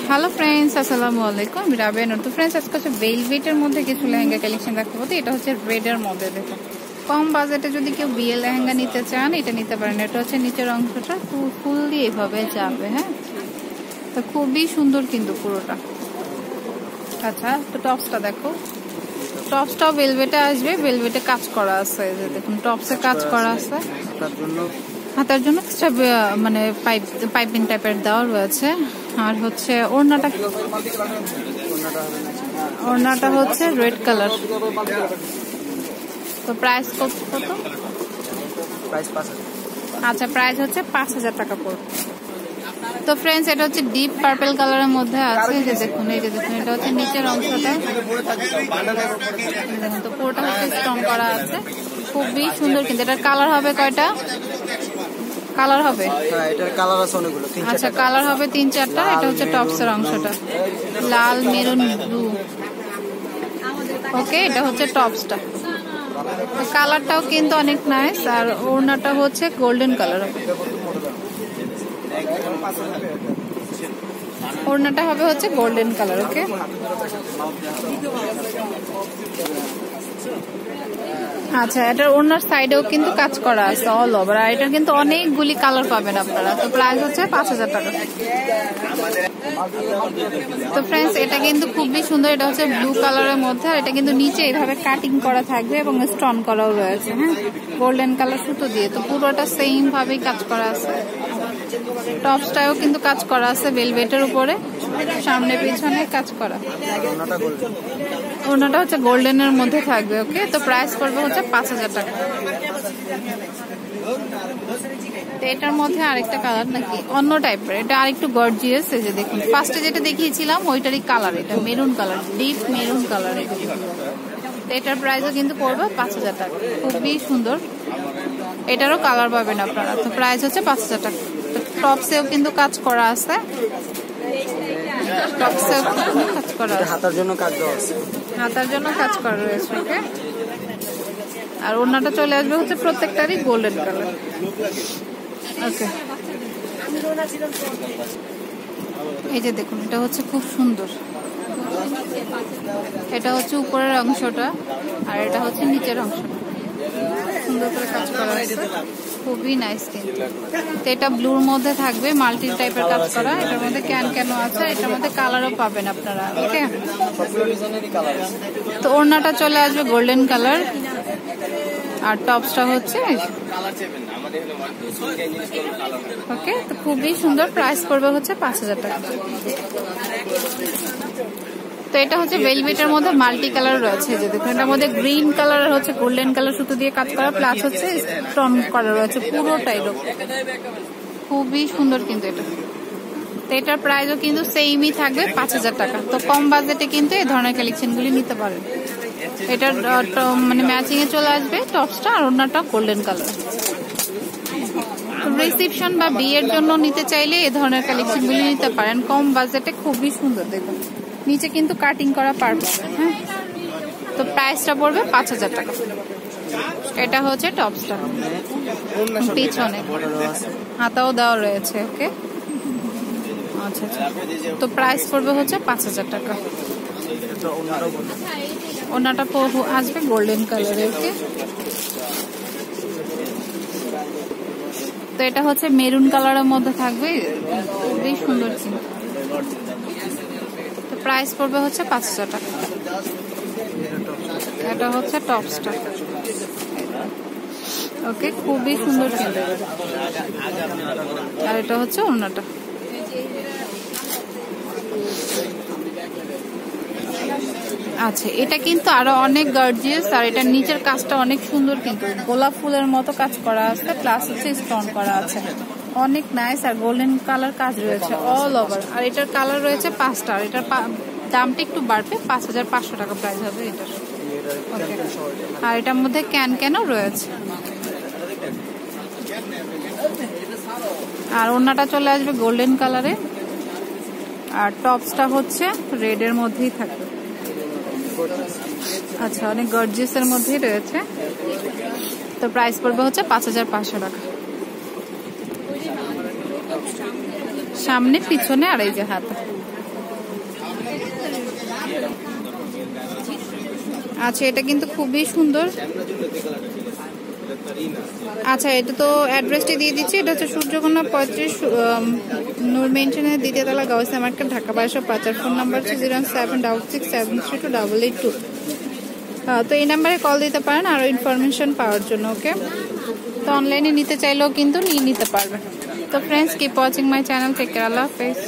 Hello friends, আসসালামু আলাইকুম। আমি রাবেয়া নূর। তো ফ্রেন্ডস, আজকে হচ্ছে ভেলভেটের মধ্যে কিছু লেহেঙ্গা কালেকশন দেখাবো। তো এটা হচ্ছে রেডের মধ্যে, দেখো কম বাজেটে যদি কেউ বিয়ে লেহেঙ্গা নিতে চান এটা নিতে পারেন। এটা হচ্ছে নিচের অংশটা ফুল দিয়ে এভাবে যাবে, হ্যাঁ, তো খুবই সুন্দর কিন্তু পুরোটা। আচ্ছা, তো টপসটা দেখো, টপসটাও ভেলভেটে আসবে, ভেলভেটে কাজ করা আছে, যে দেখুন টপসে কাজ করা আছে। হাতার জন্য মানে পাইপিং টাইপের দেওয়া রয়েছে। আর হচ্ছে ওড়নাটা হচ্ছে রেড কালার। তো প্রাইস কত? আচ্ছা, প্রাইস হচ্ছে 5,000 টাকা পড়বে। তো ফ্রেন্ডস, এটা হচ্ছে ডিপ পার্পল কালারের মধ্যে আছে, যে দেখুন এই যে দেখুন এটা হচ্ছে নিচের অংশটা, দেখুন তো পুরোটা হচ্ছে স্ট্রং করা আছে, খুবই সুন্দর। কিন্তু এটার কালার হবে কয়টা? কালার হবে, আচ্ছা কালার হবে 3-4টা। এটা হচ্ছে টপসের অংশটা, লাল, মেরুন, ব্লু। ওকে, এটা হচ্ছে টপসটা। কালারটাও কিন্তু অনেক নাইস। আর ওড়নাটা হচ্ছে গোল্ডেন কালার হবে। ওড়নাটা হবে হচ্ছে গোল্ডেন কালার। ওকে, আচ্ছা, এটার ওড়নার সাইডেও কিন্তু কাজ করা আছে অল ওভার। আর এটার কিন্তু অনেকগুলি কালার পাবেন আপনারা। তো প্রাইস হচ্ছে 5,000 টাকা। তো ফ্রেন্ডস, এটা কিন্তু খুবই সুন্দর। এটা হচ্ছে ব্লু কালারের মধ্যে। আর এটা কিন্তু নিচে এইভাবে কাটিং করা থাকবে এবং স্টোন করাও রয়েছে, হ্যাঁ, গোল্ডেন কালার সুতো দিয়ে। তো পুরোটা সেম ভাবেই কাজ করা আছে। টপসটাও কিন্তু কাজ করা আছে ভেলভেটের উপরে, সামনে পিছনে কাজ করা। ওড়নাটা হচ্ছে গোল্ডেনের মধ্যে থাকবে। ওকে, তো প্রাইস পড়বে হচ্ছে 5,000 টাকা। তো এটার মধ্যে আরেকটা কালার নাকি অন্য টাইপের, এটা আরেকটু গর্জিয়াস। এই যে দেখুন ফার্স্টে যেটা দেখিয়েছিলাম ওইটারই কালার, এটা maroon colour, deep maroon colour. তো এটার প্রাইসও কিন্তু পড়বে 5,000 টাকা, খুবই সুন্দর। এটারও কালার পাবেন আপনারা। তো প্রাইস হচ্ছে 5,000 টাকা। টপসেও কিন্তু কাজ করা আছে, টপসেও কাজ করা আছে, হাতার জন্য কাজ করা রয়েছে। ওকে, আর ওড়নাটা চলে আসবে হচ্ছে প্রত্যেকটারই গোল্ডেন কালার। ওকে, এই যে দেখুন এটা হচ্ছে খুব সুন্দর। এটা হচ্ছে উপরের অংশটা আর এটা হচ্ছে নিচের অংশটা, সুন্দর করে কাজ করা আছে, খুবই নাইস কিন্তু। তো এটা ব্লুর মধ্যে থাকবে, মাল্টি টাইপের কাজ করা। এটার মধ্যে কেন আছে, এটার মধ্যে কালারও পাবেন আপনারা। ওকে, তো ওড়নাটা চলে আসবে গোল্ডেন কালার আর টপসটা হচ্ছে। ওকে, তো খুবই সুন্দর। প্রাইস পড়বে হচ্ছে 5,000 টাকা। তো এটা হচ্ছে ভেলভেটের মধ্যে মাল্টি কালার রয়েছে, যে দেখুন এটার মধ্যে গ্রিন কালার হচ্ছে গোল্ডেন কালার সুতো দিয়ে কাজ করা, প্লাস হচ্ছে স্টোন করা রয়েছে পুরোটাই। খুবই সুন্দর কিন্তু এটা। তো এটার প্রাইসও কিন্তু সেমই থাকবে 5,000 টাকা। তো কম বাজেটে কিন্তু এই ধরনের কালেকশনগুলি নিতে পারেন। এটার মানে ম্যাচিং এ চলে আসবে টপসটা আর ওড়নাটা গোল্ডেন কালার। রিসেপশন বা বিয়ের জন্য নিতে চাইলে এই ধরনের কালেকশনগুলি নিতে পারেন কম বাজেটে, খুবই সুন্দর। দেখুন নিচে কিন্তু কাটিং করা পারবে, হ্যাঁ। তো প্রাইসটা পড়বে 5,000 টাকা। এটা হচ্ছে টপসটা, পিছনে হাতাও দেওয়া রয়েছে। ওকে, আচ্ছা, তো প্রাইস পড়বে হচ্ছে 5,000 টাকা। ওনাটা আসবে গোল্ডেন কালারে। ওকে, তো এটা হচ্ছে মেরুন কালারের মধ্যে থাকবে, খুবই সুন্দর কিন্তু। তো প্রাইস পড়বে হচ্ছে 5,000 টাকা। এটা হচ্ছে টপসটা। ওকে, খুবই সুন্দর কিন্তু। আর এটা হচ্ছে ওড়নাটা। আচ্ছা, এটা কিন্তু আরো অনেক গর্জিয়াস। আর এটার নিচের কাজটা অনেক সুন্দর কিন্তু, গোলাপ ফুলের মতো কাজ করা আছে, প্লাস হচ্ছে স্টোন করা আছে, অনেক নাইস। আর গোল্ডেন কালার কাজ রয়েছে অল ওভার। আর এটার কালার রয়েছে 5টা। আর এটার দামটা একটু বাড়বে, 5,500 টাকা প্রাইস হবে এটার। আর এটার মধ্যে ক্যানও রয়েছে। আর ওড়নাটা চলে আসবে গোল্ডেন কালারে আর টপসটা হচ্ছে রেডের মধ্যেই থাকবে। আচ্ছা, অনেক গর্জিয়াস এর মধ্যেই রয়েছে। তো প্রাইস পড়বে হচ্ছে 5,500 টাকা। সামনে পিছনে আর এই যে হাতা। আচ্ছা, এটা কিন্তু খুবই সুন্দর। আচ্ছা, এটা তো অ্যাড্রেসটি দিয়ে দিচ্ছি। এটা হচ্ছে সূর্যকন্যা 35 নূর মেনশনের দ্বিতীয় তলা, Gausia market, Dhaka 2205। Phone number হচ্ছে 0766732 তো এই নাম্বারে কল দিতে পারেন আরো ইনফরমেশন পাওয়ার জন্য। ওকে, তো অনলাইনে নিতে চাইলেও কিন্তু নিয়ে নিতে পারবেন। তো friends, keep watching my channel. Take care, আল্লাহ হাফেজ।